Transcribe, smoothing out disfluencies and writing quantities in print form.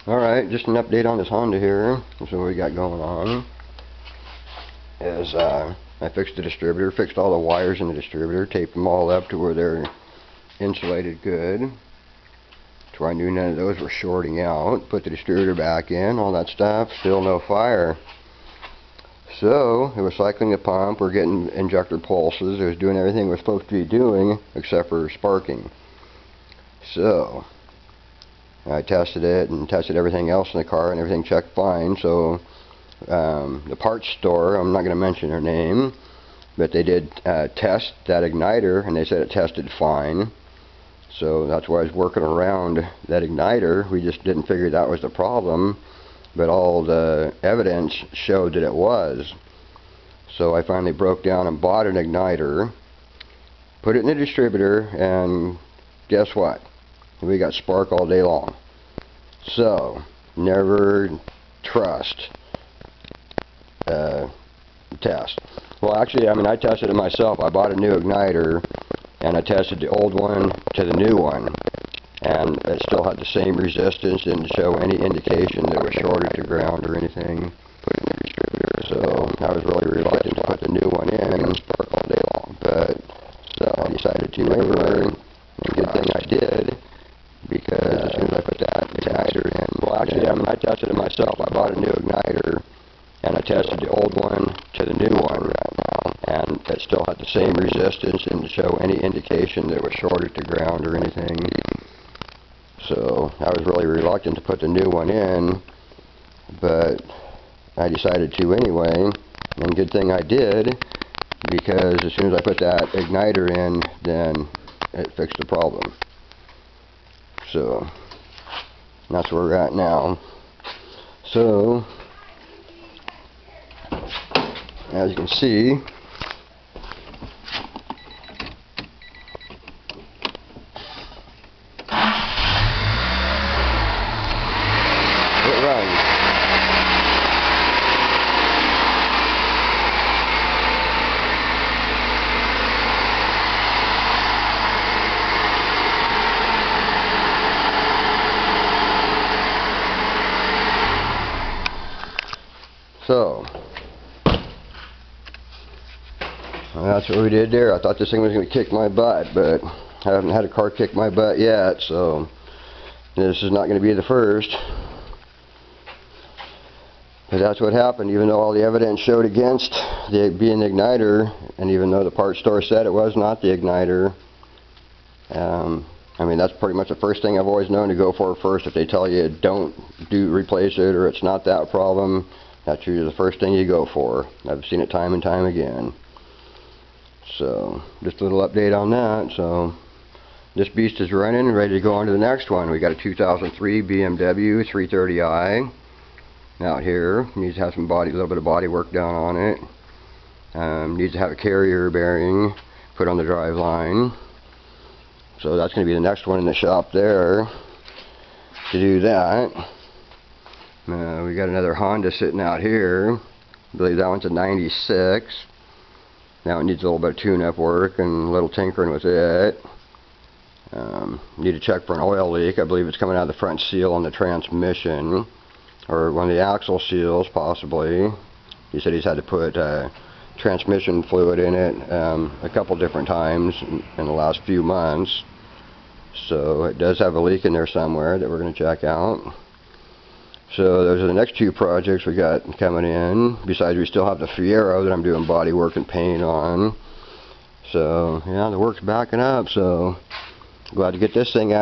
Alright, just an update on this Honda here. This is what we got going on. I fixed the distributor, fixed all the wires in the distributor, taped them all up to where they're insulated good, to where I knew none of those were shorting out. Put the distributor back in, all that stuff, still no fire. So, it was cycling the pump, we're getting injector pulses, it was doing everything it was supposed to be doing, except for sparking. So, I tested it and tested everything else in the car, and everything checked fine. So the parts store, I'm not going to mention their name, but they did test that igniter, and they said it tested fine. So that's why I was working around that igniter. We just didn't figure that was the problem, but all the evidence showed that it was. So I finally broke down and bought an igniter, put it in the distributor, and guess what? We got spark all day long. So, never trust test. Well, actually, I tested it myself. I bought a new igniter, and I tested the old one to the new one, and it still had the same resistance, didn't show any indication that it was shorted to ground or anything. Put it in the distributor, so I was really reluctant to put the new one in, spark all day long. But so I decided to anyway, and good thing I did. Because as soon as I put that igniter in, well, actually, I tested it myself. I bought a new igniter, and I tested the old one to the new one right now, and it still had the same resistance, didn't show any indication that it was shorted to ground or anything. So I was really reluctant to put the new one in, but I decided to anyway, and good thing I did, because as soon as I put that igniter in, then it fixed the problem. So, that's where we're at now. So, as you can see, it runs. So, that's what we did there. I thought this thing was going to kick my butt, but I haven't had a car kick my butt yet, so this is not going to be the first. But that's what happened, even though all the evidence showed against it being the igniter, and even though the parts store said it was not the igniter. That's pretty much the first thing I've always known to go for first. If they tell you don't replace it, or it's not that problem, that's usually the first thing you go for. I've seen it time and time again. So, just a little update on that. So, this beast is running and ready to go on to the next one. We got a 2003 BMW 330i out here. Needs to have some a little bit of body work done on it. Needs to have a carrier bearing put on the drive line. So that's going to be the next one in the shop there to do that. We got another Honda sitting out here. I believe that one's a 96. That one needs a little bit of tune-up work and a little tinkering with it. Need to check for an oil leak. I believe it's coming out of the front seal on the transmission, or one of the axle seals possibly. He said he's had to put transmission fluid in it a couple different times in the last few months. So it does have a leak in there somewhere that we're going to check out. So those are the next two projects we got coming in. Besides, we still have the Fiero that I'm doing body work and paint on. So yeah, the work's backing up. So glad to get this thing out.